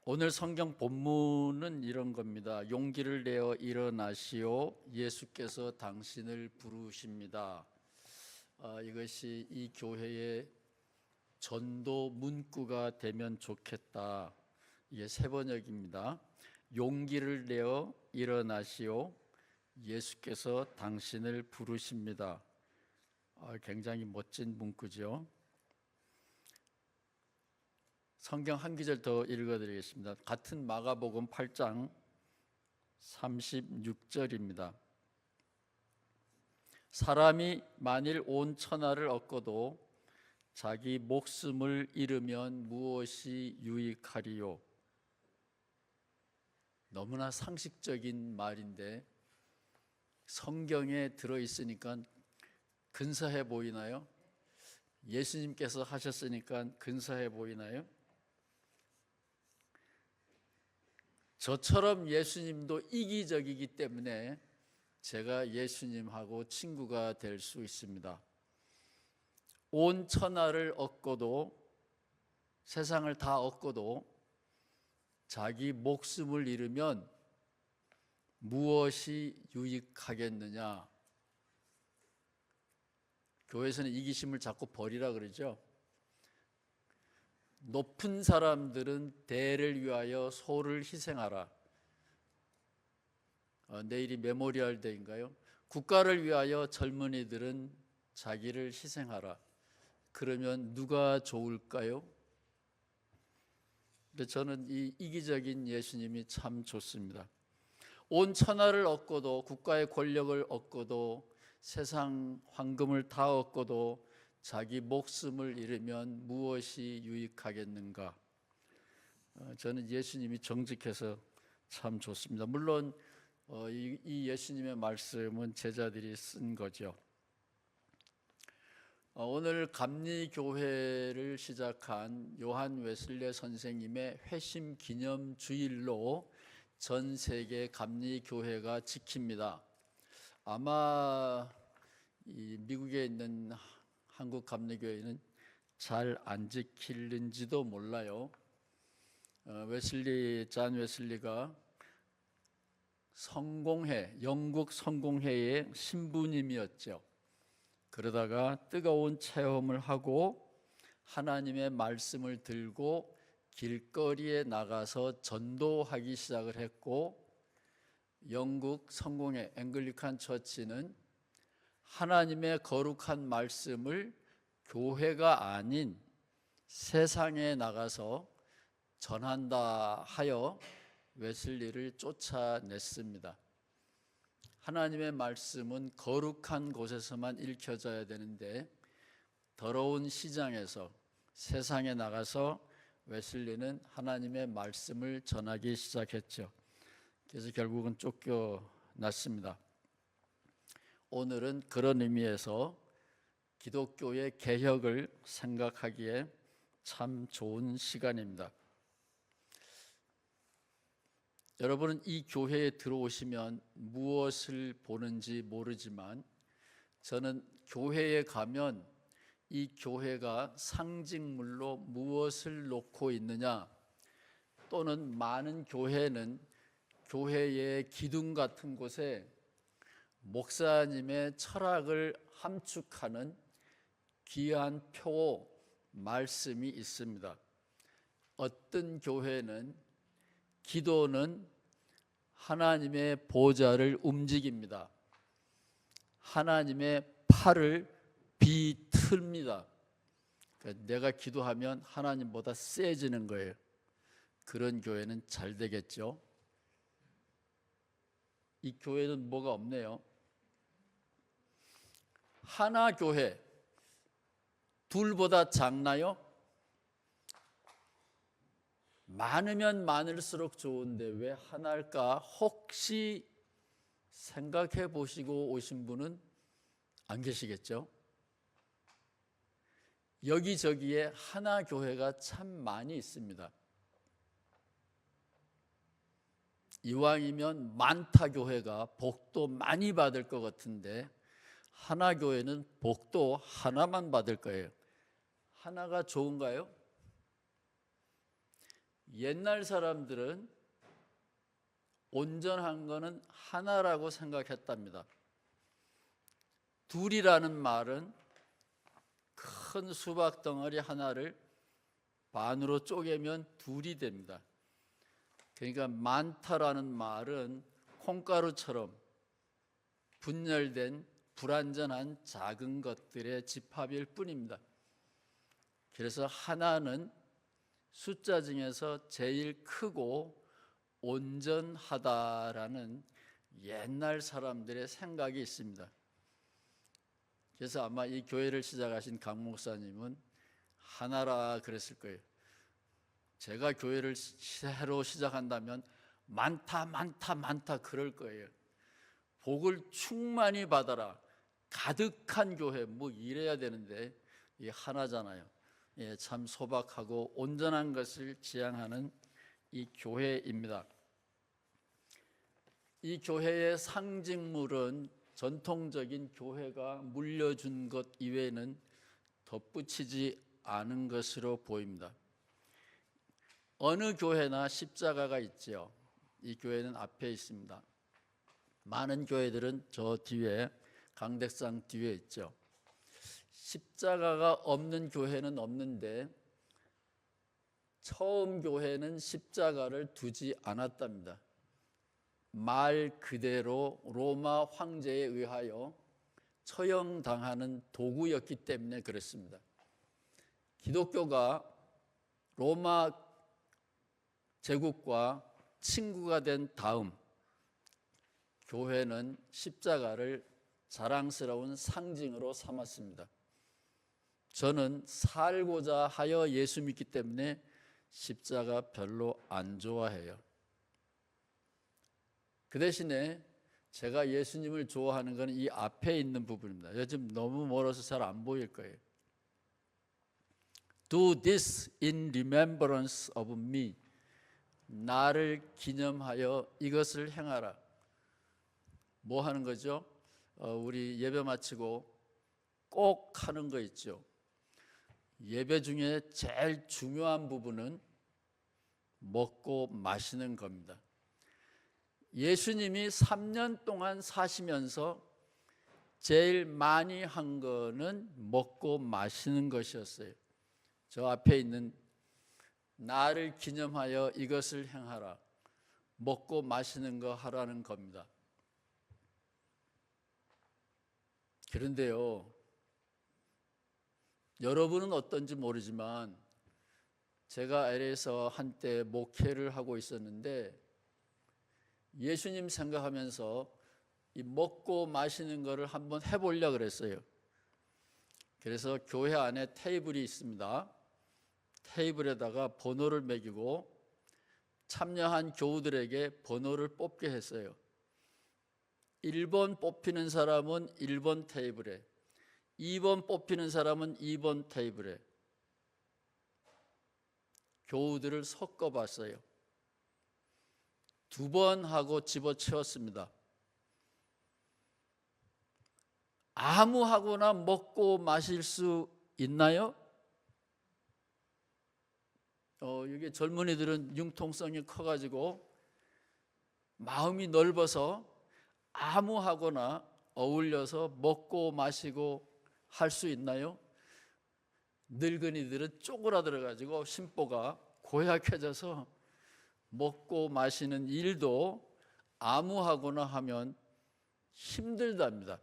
오늘 성경 본문은 이런 겁니다. 용기를 내어 일어나시오. 예수께서 당신을 부르십니다. 이것이 이 교회의 전도 문구가 되면 좋겠다. 이게 세 번역입니다. 용기를 내어 일어나시오. 예수께서 당신을 부르십니다. 굉장히 멋진 문구죠. 성경 한 구절 더 읽어드리겠습니다. 같은 마가복음 8장 36절입니다. 사람이 만일 온 천하를 얻고도 자기 목숨을 잃으면 무엇이 유익하리요? 너무나 상식적인 말인데 성경에 들어있으니까 근사해 보이나요? 예수님께서 하셨으니까 근사해 보이나요? 저처럼 예수님도 이기적이기 때문에 제가 예수님하고 친구가 될 수 있습니다. 온 천하를 얻고도, 세상을 다 얻고도 자기 목숨을 잃으면 무엇이 유익하겠느냐? 교회에서는 이기심을 자꾸 버리라 그러죠. 높은 사람들은 대를 위하여 소를 희생하라. 내일이 메모리얼 데이인가요? 국가를 위하여 젊은이들은 자기를 희생하라. 그러면 누가 좋을까요? 근데 저는 이 이기적인 예수님이 참 좋습니다. 온 천하를 얻고도, 국가의 권력을 얻고도, 세상 황금을 다 얻고도 자기 목숨을 잃으면 무엇이 유익하겠는가? 저는 예수님이 정직해서 참 좋습니다. 물론 이 예수님의 말씀은 제자들이 쓴 거죠. 오늘 감리교회를 시작한 요한 웨슬레 선생님의 회심 기념 주일로 전 세계 감리교회가 지킵니다. 아마 이 미국에 있는 한국 감리교회는 잘 안 지키는지도 몰라요. 존 웨슬리가 성공회, 영국 성공회의 신부님이었죠. 그러다가 뜨거운 체험을 하고 하나님의 말씀을 들고 길거리에 나가서 전도하기 시작을 했고, 영국 성공회 앵글리칸 처치는 하나님의 거룩한 말씀을 교회가 아닌 세상에 나가서 전한다 하여 웨슬리를 쫓아냈습니다. 하나님의 말씀은 거룩한 곳에서만 읽혀져야 되는데 더러운 시장에서 세상에 나가서 웨슬리는 하나님의 말씀을 전하기 시작했죠. 그래서 결국은 쫓겨났습니다. 오늘은 그런 의미에서 기독교의 개혁을 생각하기에 참 좋은 시간입니다. 여러분은 이 교회에 들어오시면 무엇을 보는지 모르지만 저는 교회에 가면 이 교회가 상징물로 무엇을 놓고 있느냐, 또는 많은 교회는 교회의 기둥 같은 곳에 목사님의 철학을 함축하는 귀한 표 말씀이 있습니다. 어떤 교회는 기도는 하나님의 보좌를 움직입니다. 하나님의 팔을 비틀입니다. 그러니까 내가 기도하면 하나님보다 세지는 거예요. 그런 교회는 잘 되겠죠. 이 교회는 뭐가 없네요. 하나 교회, 둘보다 작나요? 많으면 많을수록 좋은데 왜 하나일까? 혹시 생각해 보시고 오신 분은 안 계시겠죠? 여기저기에 하나 교회가 참 많이 있습니다. 이왕이면 많다 교회가 복도 많이 받을 것 같은데 하나 교회는 복도 하나만 받을 거예요. 하나가 좋은가요? 옛날 사람들은 온전한 거는 하나라고 생각했답니다. 둘이라는 말은 큰 수박 덩어리 하나를 반으로 쪼개면 둘이 됩니다. 그러니까 많다라는 말은 콩가루처럼 분열된 불완전한 작은 것들의 집합일 뿐입니다. 그래서 하나는 숫자 중에서 제일 크고 온전하다라는 옛날 사람들의 생각이 있습니다. 그래서 아마 이 교회를 시작하신 강 목사님은 하나라 그랬을 거예요. 제가 교회를 새로 시작한다면 많다 많다 많다 그럴 거예요. 복을 충만히 받아라, 가득한 교회, 뭐 이래야 되는데 이 하나잖아요. 예, 참 소박하고 온전한 것을 지향하는 이 교회입니다. 이 교회의 상징물은 전통적인 교회가 물려준 것 이외에는 덧붙이지 않은 것으로 보입니다. 어느 교회나 십자가가 있죠. 이 교회는 앞에 있습니다. 많은 교회들은 저 뒤에 강대상 뒤에 있죠. 십자가가 없는 교회는 없는데 처음 교회는 십자가를 두지 않았답니다. 말 그대로 로마 황제에 의하여 처형당하는 도구였기 때문에 그렇습니다. 기독교가 로마 제국과 친구가 된 다음 교회는 십자가를 자랑스러운 상징으로 삼았습니다. 저는 살고자 하여 예수 믿기 때문에 십자가 별로 안 좋아해요. 그 대신에 제가 예수님을 좋아하는 것은 이 앞에 있는 부분입니다. 요즘 너무 멀어서 잘 안 보일 거예요. Do this in remembrance of me. 나를 기념하여 이것을 행하라. 뭐 하는 거죠? 우리 예배 마치고 꼭 하는 거 있죠. 예배 중에 제일 중요한 부분은 먹고 마시는 겁니다. 예수님이 3년 동안 사시면서 제일 많이 한 거는 먹고 마시는 것이었어요. 저 앞에 있는 나를 기념하여 이것을 행하라. 먹고 마시는 거 하라는 겁니다. 그런데요, 여러분은 어떤지 모르지만 제가 LA에서 한때 목회를 하고 있었는데 예수님 생각하면서 이 먹고 마시는 거를 한번 해보려고 그랬어요. 그래서 교회 안에 테이블이 있습니다. 테이블에다가 번호를 매기고 참여한 교우들에게 번호를 뽑게 했어요. 1번 뽑히는 사람은 1번 테이블에, 2번 뽑히는 사람은 2번 테이블에 교우들을 섞어봤어요. 2번 하고 집어치웠습니다. 아무 하거나 먹고 마실 수 있나요? 이게 젊은이들은 융통성이 커가지고 마음이 넓어서 아무 하거나 어울려서 먹고 마시고 할 수 있나요? 늙은이들은 쪼그라들어가지고 심보가 고약해져서 먹고 마시는 일도 아무 하거나 하면 힘들답니다.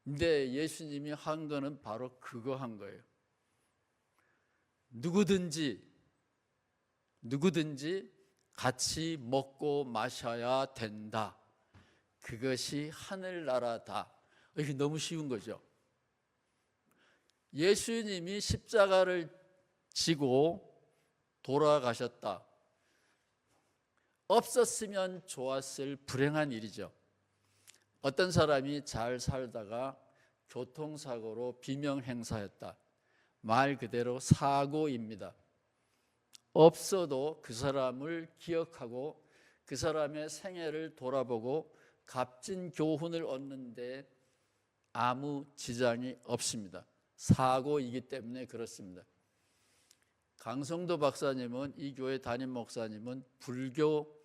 근데 예수님이 한 거는 바로 그거 한 거예요. 누구든지 같이 먹고 마셔야 된다. 그것이 하늘나라다. 이게 너무 쉬운 거죠. 예수님이 십자가를 지고 돌아가셨다. 없었으면 좋았을 불행한 일이죠. 어떤 사람이 잘 살다가 교통사고로 비명행사했다. 말 그대로 사고입니다. 없어도 그 사람을 기억하고 그 사람의 생애를 돌아보고 값진 교훈을 얻는데 아무 지장이 없습니다. 사고이기 때문에 그렇습니다. 강성도 박사님은, 이 교회 담임 목사님은 불교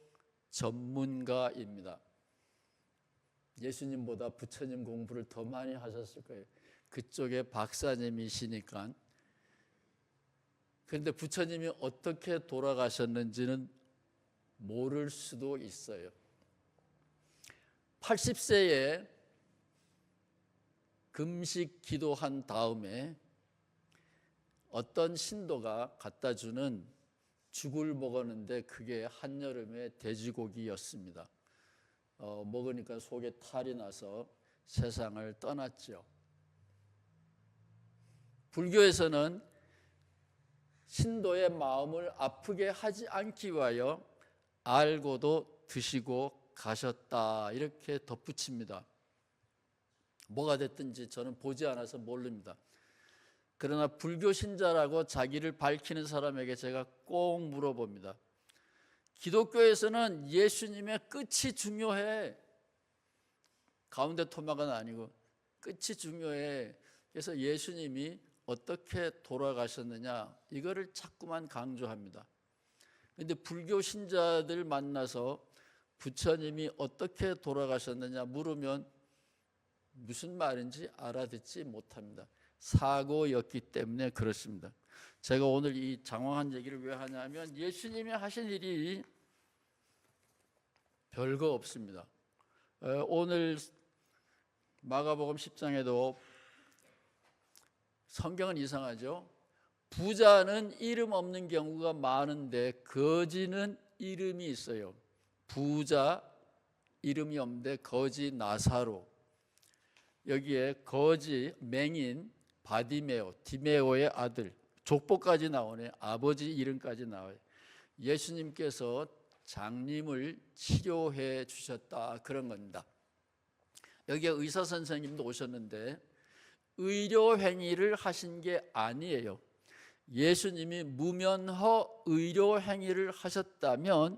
전문가입니다. 예수님보다 부처님 공부를 더 많이 하셨을 거예요. 그쪽에 박사님이시니까. 그런데 부처님이 어떻게 돌아가셨는지는 모를 수도 있어요. 80세에 금식 기도한 다음에 어떤 신도가 갖다 주는 죽을 먹었는데 그게 한여름에 돼지고기였습니다. 먹으니까 속에 탈이 나서 세상을 떠났죠. 불교에서는 신도의 마음을 아프게 하지 않기 위하여 알고도 드시고 가셨다, 이렇게 덧붙입니다. 뭐가 됐든지 저는 보지 않아서 모릅니다. 그러나 불교 신자라고 자기를 밝히는 사람에게 제가 꼭 물어봅니다. 기독교에서는 예수님의 끝이 중요해. 가운데 토막은 아니고 끝이 중요해. 그래서 예수님이 어떻게 돌아가셨느냐, 이거를 자꾸만 강조합니다. 그런데 불교 신자들 만나서 부처님이 어떻게 돌아가셨느냐 물으면 무슨 말인지 알아듣지 못합니다. 사고였기 때문에 그렇습니다. 제가 오늘 이 장황한 얘기를 왜 하냐면 예수님이 하신 일이 별거 없습니다. 오늘 마가복음 10장에도 성경은 이상하죠. 부자는 이름 없는 경우가 많은데 거지는 이름이 있어요. 부자 이름이 없는데 거지 나사로. 여기에 거지 맹인 바디메오, 디메오의 아들, 족보까지 나오네. 아버지 이름까지 나와요. 예수님께서 장님을 치료해 주셨다, 그런 겁니다. 여기에 의사 선생님도 오셨는데 의료 행위를 하신 게 아니에요. 예수님이 무면허 의료 행위를 하셨다면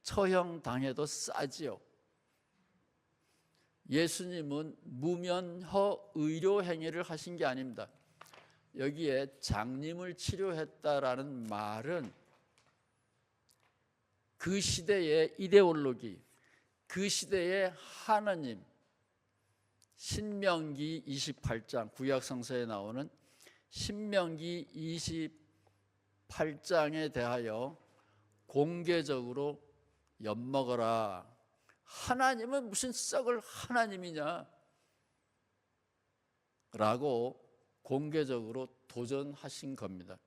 처형당해도 싸지요. 예수님은 무면허 의료 행위를 하신 게 아닙니다. 여기에 장님을 치료했다라는 말은 그 시대의 이데올로기, 그 시대의 하나님, 신명기 28장, 구약성서에 나오는 신명기 28장에 대하여 공개적으로 엿먹어라. 하나님은 무슨 썩을 하나님이냐 라고 공개적으로 도전하신 겁니다.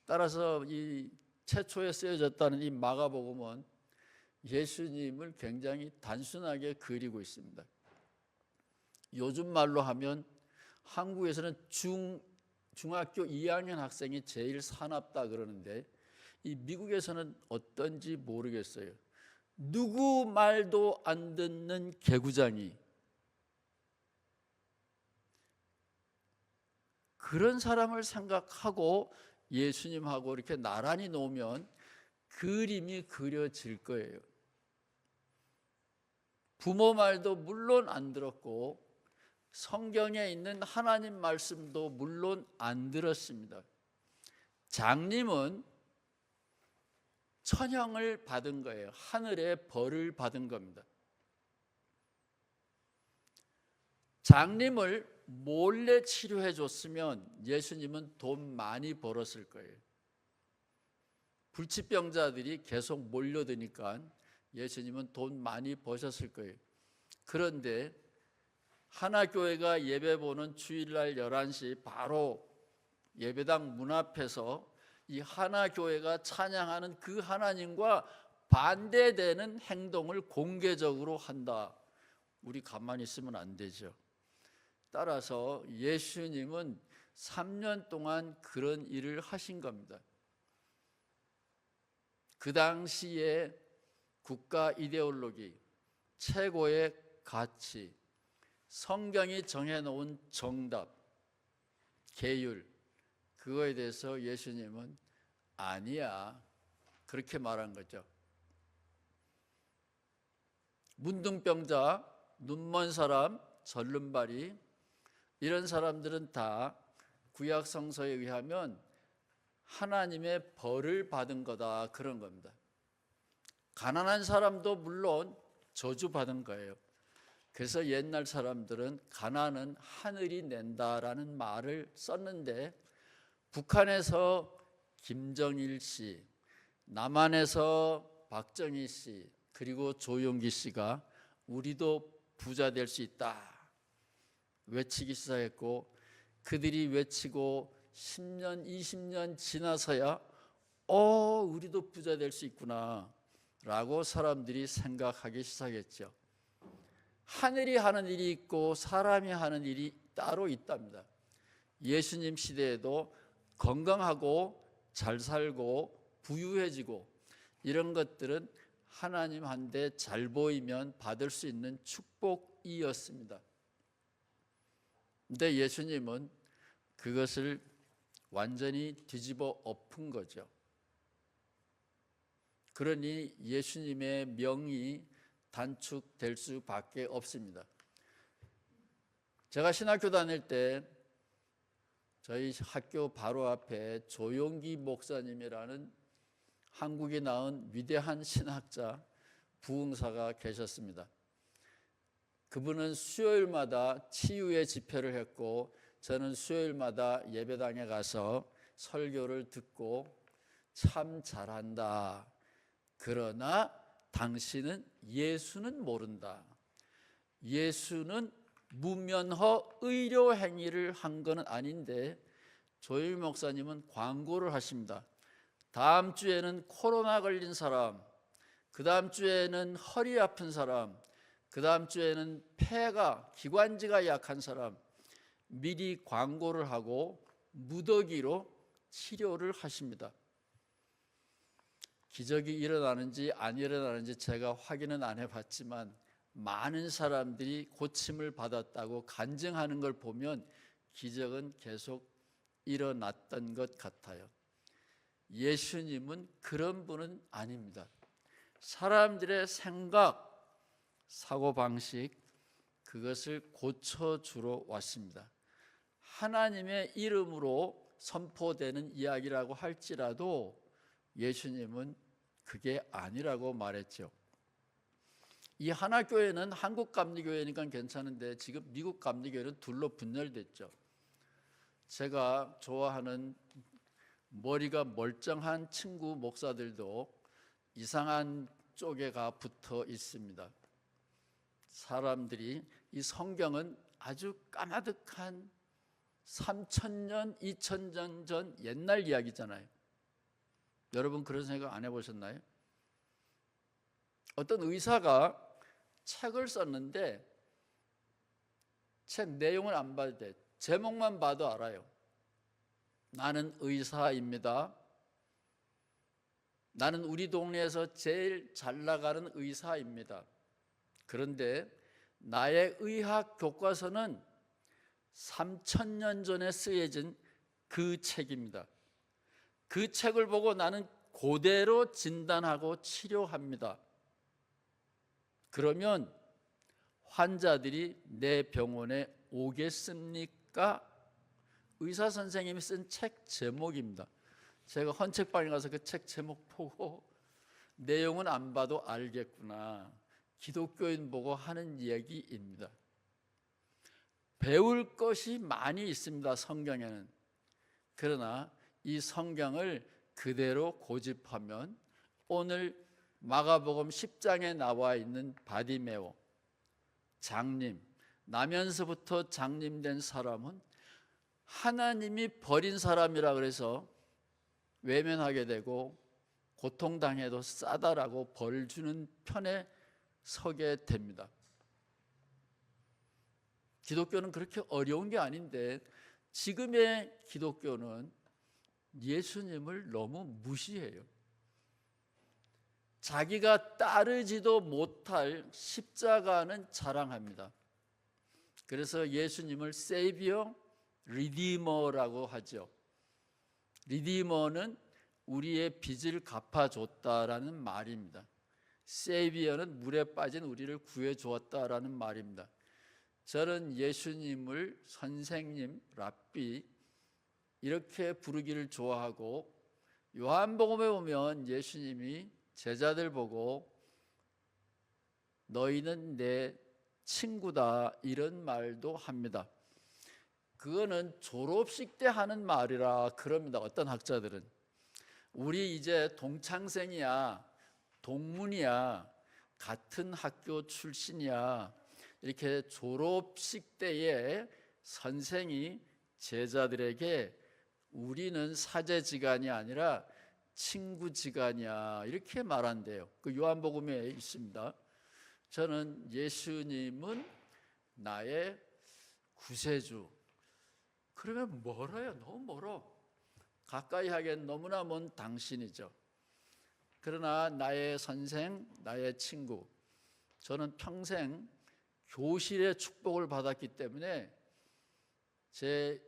따라서 이 최초에 쓰여졌다는 이 마가복음은 예수님을 굉장히 단순하게 그리고 있습니다. 요즘 말로 하면 한국에서는 중학교 2학년 학생이 제일 사납다 그러는데 이 미국에서는 어떤지 모르겠어요. 누구 말도 안 듣는 개구장이, 그런 사람을 생각하고 예수님하고 이렇게 나란히 놓으면 그림이 그려질 거예요. 부모 말도 물론 안 들었고 성경에 있는 하나님 말씀도 물론 안 들었습니다. 장님은 천형을 받은 거예요. 하늘의 벌을 받은 겁니다. 장님을 몰래 치료해 줬으면 예수님은 돈 많이 벌었을 거예요. 불치병자들이 계속 몰려드니까 예수님은 돈 많이 버셨을 거예요. 그런데 하나교회가 예배 보는 주일날 11시 바로 예배당 문 앞에서 이 하나교회가 찬양하는 그 하나님과 반대되는 행동을 공개적으로 한다. 우리 가만히 있으면 안 되죠. 따라서 예수님은 3년 동안 그런 일을 하신 겁니다. 그 당시에 국가 이데올로기, 최고의 가치, 성경이 정해놓은 정답, 계율, 그거에 대해서 예수님은 아니야, 그렇게 말한 거죠. 문둥병자, 눈먼 사람, 절름발이, 이런 사람들은 다 구약 성서에 의하면 하나님의 벌을 받은 거다, 그런 겁니다. 가난한 사람도 물론 저주받은 거예요. 그래서 옛날 사람들은 가난은 하늘이 낸다라는 말을 썼는데, 북한에서 김정일 씨, 남한에서 박정희 씨, 그리고 조용기 씨가 우리도 부자 될 수 있다 외치기 시작했고, 그들이 외치고 10년, 20년 지나서야 우리도 부자 될 수 있구나 라고 사람들이 생각하기 시작했죠. 하늘이 하는 일이 있고 사람이 하는 일이 따로 있답니다. 예수님 시대에도 건강하고 잘 살고 부유해지고 이런 것들은 하나님한테 잘 보이면 받을 수 있는 축복이었습니다. 근데 예수님은 그것을 완전히 뒤집어 엎은 거죠. 그러니 예수님의 명이 단축될 수밖에 없습니다. 제가 신학교 다닐 때 저희 학교 바로 앞에 조용기 목사님이라는 한국에 나온 위대한 신학자, 부흥사가 계셨습니다. 그분은 수요일마다 치유의 집회를 했고, 저는 수요일마다 예배당에 가서 설교를 듣고 참 잘한다, 그러나 당신은 예수는 모른다, 예수는 무면허 의료 행위를 한 건 아닌데, 조용기 목사님은 광고를 하십니다. 다음 주에는 코로나 걸린 사람, 그 다음 주에는 허리 아픈 사람, 그 다음 주에는 폐가, 기관지가 약한 사람, 미리 광고를 하고 무더기로 치료를 하십니다. 기적이 일어나는지 안 일어나는지 제가 확인은 안 해봤지만, 많은 사람들이 고침을 받았다고 간증하는 걸 보면 기적은 계속 일어났던 것 같아요. 예수님은 그런 분은 아닙니다. 사람들의 생각, 사고방식, 그것을 고쳐주러 왔습니다. 하나님의 이름으로 선포되는 이야기라고 할지라도 예수님은 그게 아니라고 말했죠. 이 하나교회는 한국 감리교회니까 괜찮은데, 지금 미국 감리교회는 둘로 분열됐죠. 제가 좋아하는 머리가 멀쩡한 친구 목사들도 이상한 쪽에 가 붙어 있습니다. 사람들이, 이 성경은 아주 까마득한 3000년, 2000년 전 옛날 이야기잖아요. 여러분 그런 생각 안 해보셨나요? 어떤 의사가 책을 썼는데 책 내용을 안 봐도 돼. 제목만 봐도 알아요. 나는 의사입니다. 나는 우리 동네에서 제일 잘 나가는 의사입니다. 그런데 나의 의학 교과서는 3000년 전에 쓰여진 그 책입니다. 그 책을 보고 나는 그대로 진단하고 치료합니다. 그러면 환자들이 내 병원에 오겠습니까? 의사 선생님이 쓴 책 제목입니다. 제가 헌책방에 가서 그 책 제목 보고 내용은 안 봐도 알겠구나, 기독교인 보고 하는 얘기입니다. 배울 것이 많이 있습니다, 성경에는. 그러나 이 성경을 그대로 고집하면 오늘 마가복음 10장에 나와 있는 바디메오, 장님, 나면서부터 장님된 사람은 하나님이 버린 사람이라 그래서 외면하게 되고 고통당해도 싸다라고 벌 주는 편에 서게 됩니다. 기독교는 그렇게 어려운 게 아닌데, 지금의 기독교는 예수님을 너무 무시해요. 자기가 따르지도 못할 십자가는 자랑합니다. 그래서 예수님을 세이비어, 리디머라고 하죠. 리디머는 우리의 빚을 갚아줬다라는 말입니다. 세이비어는 물에 빠진 우리를 구해주었다라는 말입니다. 저는 예수님을 선생님, 랍비 이렇게 부르기를 좋아하고, 요한복음에 보면 예수님이 제자들 보고 너희는 내 친구다 이런 말도 합니다. 그거는 졸업식 때 하는 말이라 그럽니다. 어떤 학자들은 우리 이제 동창생이야, 동문이야, 같은 학교 출신이야, 이렇게 졸업식 때에 선생이 제자들에게 우리는 사제지간이 아니라 친구지간이야 이렇게 말한대요. 그 요한복음에 있습니다. 저는 예수님은 나의 구세주. 그러면 멀어요. 너무 멀어. 가까이 하기엔 너무나 먼 당신이죠. 그러나 나의 선생, 나의 친구. 저는 평생 교실의 축복을 받았기 때문에 제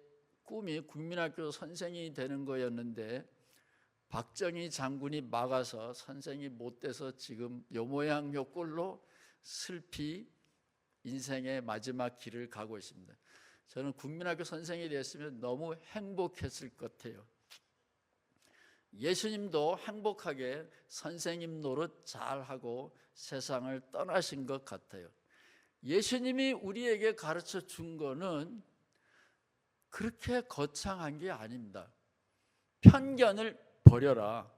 꿈이 국민학교 선생이 되는 거였는데 박정희 장군이 막아서 선생이 못 돼서 지금 요 모양 요 꼴로 슬피 인생의 마지막 길을 가고 있습니다. 저는 국민학교 선생이 됐으면 너무 행복했을 것 같아요. 예수님도 행복하게 선생님 노릇 잘하고 세상을 떠나신 것 같아요. 예수님이 우리에게 가르쳐 준 거는 그렇게 거창한 게 아닙니다. 편견을 버려라.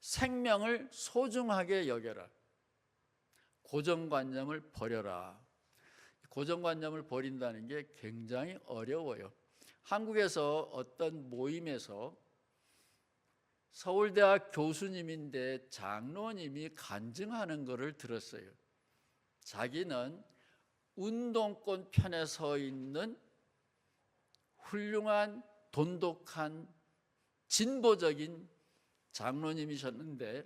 생명을 소중하게 여겨라. 고정관념을 버려라. 고정관념을 버린다는 게 굉장히 어려워요. 한국에서 어떤 모임에서 서울대학 교수님인데 장로님이 간증하는 것을 들었어요. 자기는 운동권 편에 서 있는 훌륭한 돈독한 진보적인 장로님이셨는데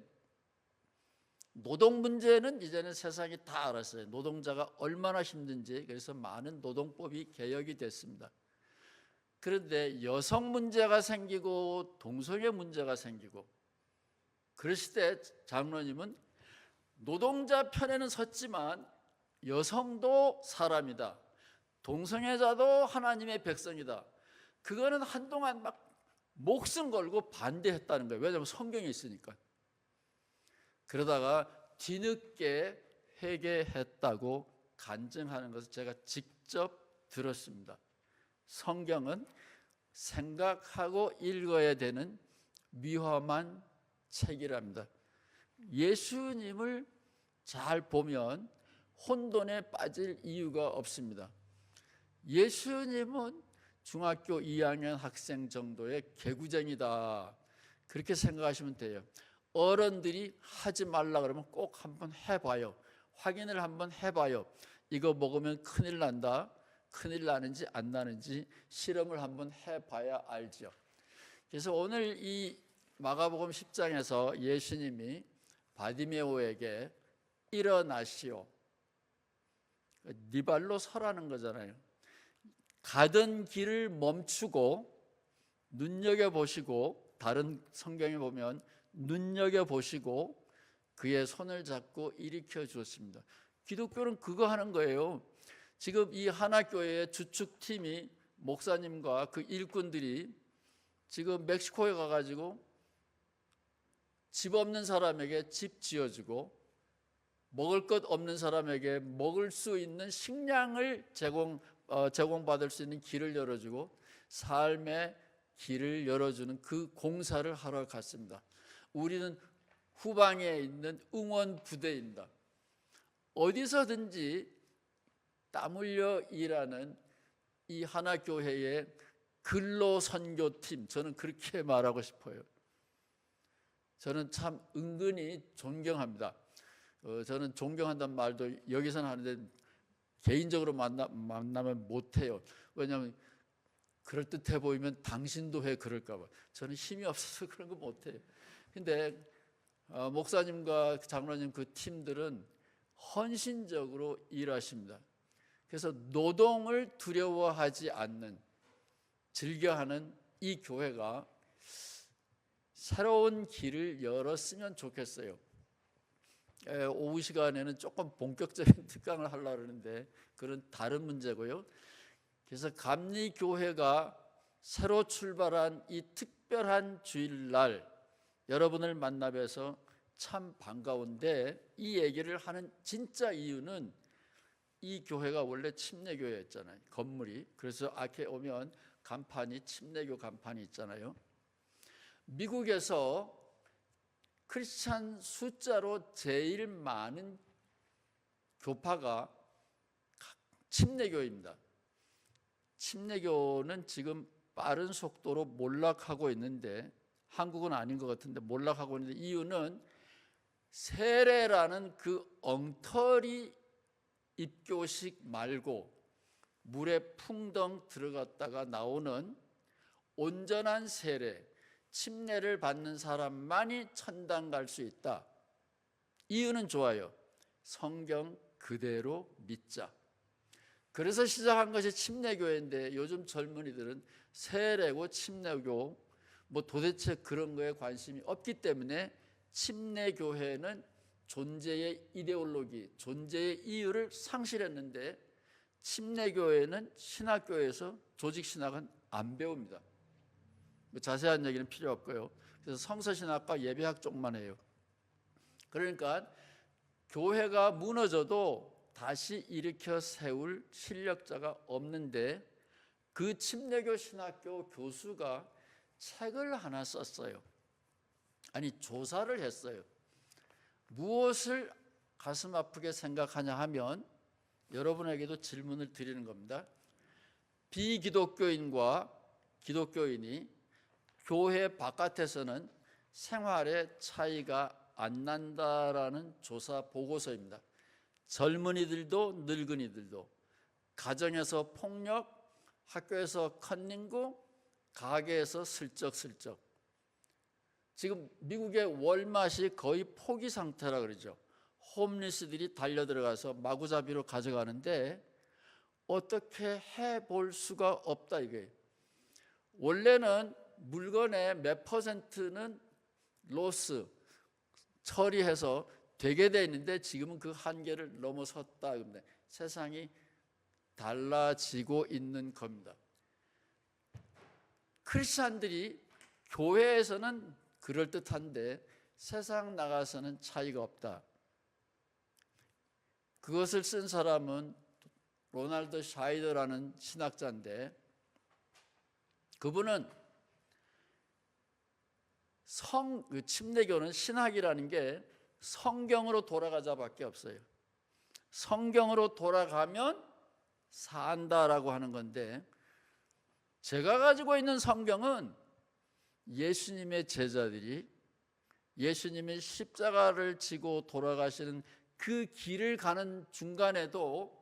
노동 문제는 이제는 세상이 다 알았어요. 노동자가 얼마나 힘든지. 그래서 많은 노동법이 개혁이 됐습니다. 그런데 여성 문제가 생기고 동성애 문제가 생기고 그랬을 때 장로님은 노동자 편에는 섰지만 여성도 사람이다. 동성애자도 하나님의 백성이다. 그거는 한동안 막 목숨 걸고 반대했다는 거예요. 왜냐하면 성경에 있으니까. 그러다가 뒤늦게 회개했다고 간증하는 것을 제가 직접 들었습니다. 성경은 생각하고 읽어야 되는 위험한 책이랍니다. 예수님을 잘 보면 혼돈에 빠질 이유가 없습니다. 예수님은 중학교 2학년 학생 정도의 개구쟁이다. 그렇게 생각하시면 돼요. 어른들이 하지 말라 그러면 꼭 한번 해봐요. 확인을 한번 해봐요. 이거 먹으면 큰일 난다. 큰일 나는지 안 나는지 실험을 한번 해봐야 알죠. 그래서 오늘 이 마가복음 10장에서 예수님이 바디메오에게 일어나시오. 네 발로 서라는 거잖아요. 가던 길을 멈추고 눈여겨보시고, 다른 성경에 보면 눈여겨보시고 그의 손을 잡고 일으켜 주었습니다. 기독교는 그거 하는 거예요. 지금 이 하나교회의 주축팀이 목사님과 그 일꾼들이 지금 멕시코에 가가지고 집 없는 사람에게 집 지어주고 먹을 것 없는 사람에게 먹을 수 있는 식량을 제공받을 수 있는 길을 열어주고 삶의 길을 열어주는 그 공사를 하러 갔습니다. 우리는 후방에 있는 응원 부대입니다. 어디서든지 땀 흘려 일하는 이 하나교회의 근로선교팀, 저는 그렇게 말하고 싶어요. 저는 참 은근히 존경합니다. 저는 존경한다는 말도 여기서는 하는데 개인적으로 만나면 못해요. 왜냐하면 그럴듯해 보이면 당신도 왜 그럴까 봐. 저는 힘이 없어서 그런 거 못해요. 근데 목사님과 장로님 그 팀들은 헌신적으로 일하십니다. 그래서 노동을 두려워하지 않는, 즐겨하는 이 교회가 새로운 길을 열었으면 좋겠어요. 오후 시간에는 조금 본격적인 특강을 하려고 하는데 그건 다른 문제고요. 그래서 감리교회가 새로 출발한 이 특별한 주일날 여러분을 만나 뵈서 참 반가운데, 이 얘기를 하는 진짜 이유는 이 교회가 원래 침례교회였잖아요. 건물이. 그래서 앞에 오면 간판이 침례교 간판이 있잖아요. 미국에서 크리스찬 숫자로 제일 많은 교파가 침례교입니다. 침례교는 지금 빠른 속도로 몰락하고 있는데, 한국은 아닌 것 같은데 몰락하고 있는데, 이유는 세례라는 그 엉터리 입교식 말고 물에 풍덩 들어갔다가 나오는 온전한 세례, 침례를 받는 사람만이 천당 갈 수 있다. 이유는 좋아요. 성경 그대로 믿자. 그래서 시작한 것이 침례교회인데, 요즘 젊은이들은 세례고 침례교 뭐 도대체 그런 거에 관심이 없기 때문에 침례교회는 존재의 이데올로기, 존재의 이유를 상실했는데, 침례교회는 신학교에서 조직신학은 안 배웁니다. 자세한 얘기는 필요 없고요. 그래서 성서신학과 예배학 쪽만 해요. 그러니까 교회가 무너져도 다시 일으켜 세울 실력자가 없는데, 그 침례교 신학교 교수가 책을 하나 썼어요. 아니, 조사를 했어요. 무엇을 가슴 아프게 생각하냐 하면 여러분에게도 질문을 드리는 겁니다. 비기독교인과 기독교인이 교회 바깥에서는 생활에 차이가 안 난다라는 조사 보고서입니다. 젊은이들도 늙은이들도, 가정에서 폭력, 학교에서 컨닝구, 가게에서 슬쩍슬쩍. 지금 미국의 월마트이 거의 포기 상태라 그러죠. 홈리스들이 달려들어가서 마구잡이로 가져가는데 어떻게 해볼 수가 없다 이게. 원래는 물건의 몇 퍼센트는 로스 처리해서 되게 돼 있는데, 지금은 그 한계를 넘어섰다. 세상이 달라지고 있는 겁니다. 크리스찬들이 교회에서는 그럴듯한데 세상 나가서는 차이가 없다. 그것을 쓴 사람은 로날드 샤이더라는 신학자인데, 그분은 침례교는 신학이라는 게 성경으로 돌아가자밖에 없어요. 성경으로 돌아가면 산다라고 하는 건데, 제가 가지고 있는 성경은 예수님의 제자들이 예수님의 십자가를 지고 돌아가시는 그 길을 가는 중간에도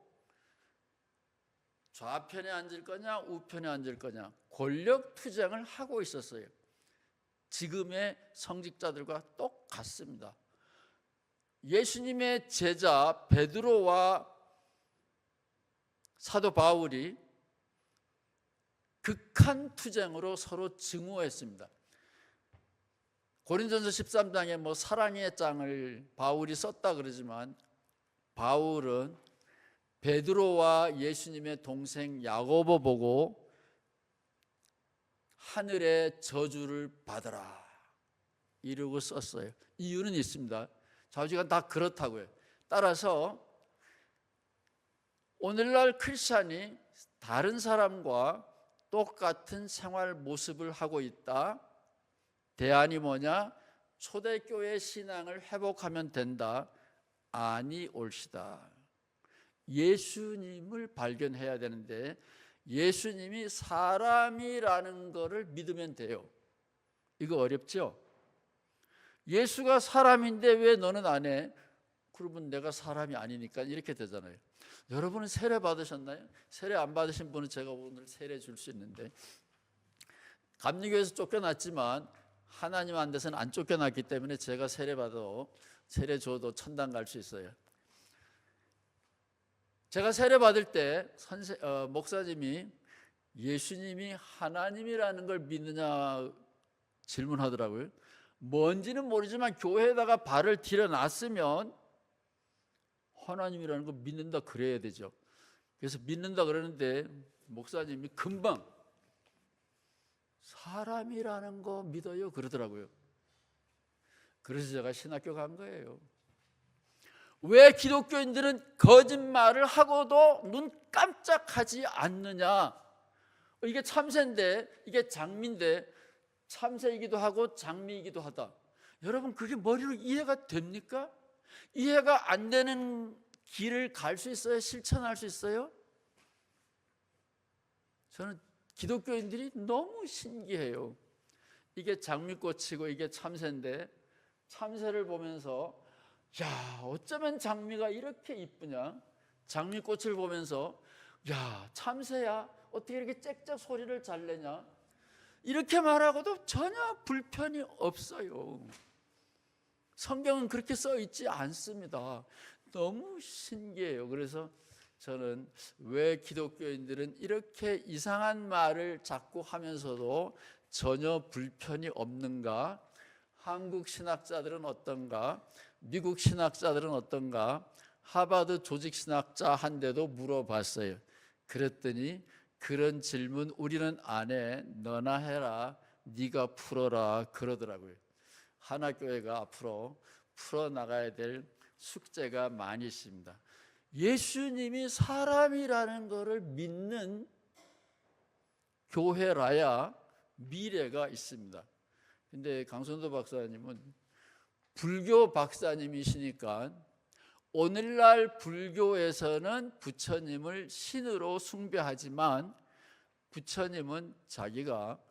좌편에 앉을 거냐 우편에 앉을 거냐 권력 투쟁을 하고 있었어요. 지금의 성직자들과 똑같습니다. 예수님의 제자 베드로와 사도 바울이 극한 투쟁으로 서로 증오했습니다. 고린도전서 13장에 사랑의 장을 바울이 썼다 그러지만, 바울은 베드로와 예수님의 동생 야고보 보고 하늘의 저주를 받으라 이러고 썼어요. 이유는 있습니다. 좌우지간 다 그렇다고요. 따라서 오늘날 크리스찬이 다른 사람과 똑같은 생활 모습을 하고 있다. 대안이 뭐냐? 초대교회 신앙을 회복하면 된다. 아니 옳시다. 예수님을 발견해야 되는데, 예수님이 사람이라는 것을 믿으면 돼요. 이거 어렵죠? 예수가 사람인데 왜 너는 안 해? 그러면 내가 사람이 아니니까 이렇게 되잖아요. 여러분은 세례 받으셨나요? 세례 안 받으신 분은 제가 오늘 세례 줄 수 있는데, 감리교에서 쫓겨났지만 하나님 안 돼서는 안 쫓겨났기 때문에 제가 세례 받아도, 세례 줘도 천당 갈 수 있어요. 제가 세례 받을 때 목사님이 예수님이 하나님이라는 걸 믿느냐 질문하더라고요. 뭔지는 모르지만 교회에다가 발을 들여놨으면 하나님이라는 걸 믿는다 그래야 되죠. 그래서 믿는다 그러는데 목사님이 금방 사람이라는 거 믿어요 그러더라고요. 그래서 제가 신학교 간 거예요. 왜 기독교인들은 거짓말을 하고도 눈 깜짝하지 않느냐? 이게 참새인데, 이게 장미인데, 참새이기도 하고 장미이기도 하다. 여러분, 그게 머리로 이해가 됩니까? 이해가 안 되는 길을 갈 수 있어요? 실천할 수 있어요? 저는 기독교인들이 너무 신기해요. 이게 장미꽃이고 이게 참새인데, 참새를 보면서 야, 어쩌면 장미가 이렇게 이쁘냐? 장미꽃을 보면서 야, 참새야, 어떻게 이렇게 짹짹 소리를 잘 내냐? 이렇게 말하고도 전혀 불편이 없어요. 성경은 그렇게 써 있지 않습니다. 너무 신기해요. 그래서 저는 왜 기독교인들은 이렇게 이상한 말을 자꾸 하면서도 전혀 불편이 없는가? 한국 신학자들은 어떤가? 미국 신학자들은 어떤가? 하버드 조직신학자 한 대도 물어봤어요. 그랬더니 그런 질문 우리는 안 해. 너나 해라. 네가 풀어라. 그러더라고요. 하나교회가 앞으로 풀어나가야 될 숙제가 많이 있습니다. 예수님이 사람이라는 것을 믿는 교회라야 미래가 있습니다. 근데 강선도 박사님은 불교 박사님이시니까 오늘날 불교에서는 부처님을 신으로 숭배하지만 부처님은 자기가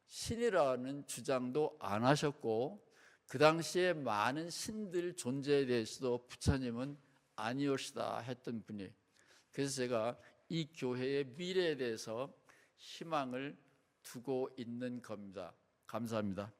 신이라는 주장도 안 하셨고 그 당시에 많은 신들 존재에 대해서도 부처님은 아니오시다 했던 분이에요. 그래서 제가 이 교회의 미래에 대해서 희망을 두고 있는 겁니다. 감사합니다.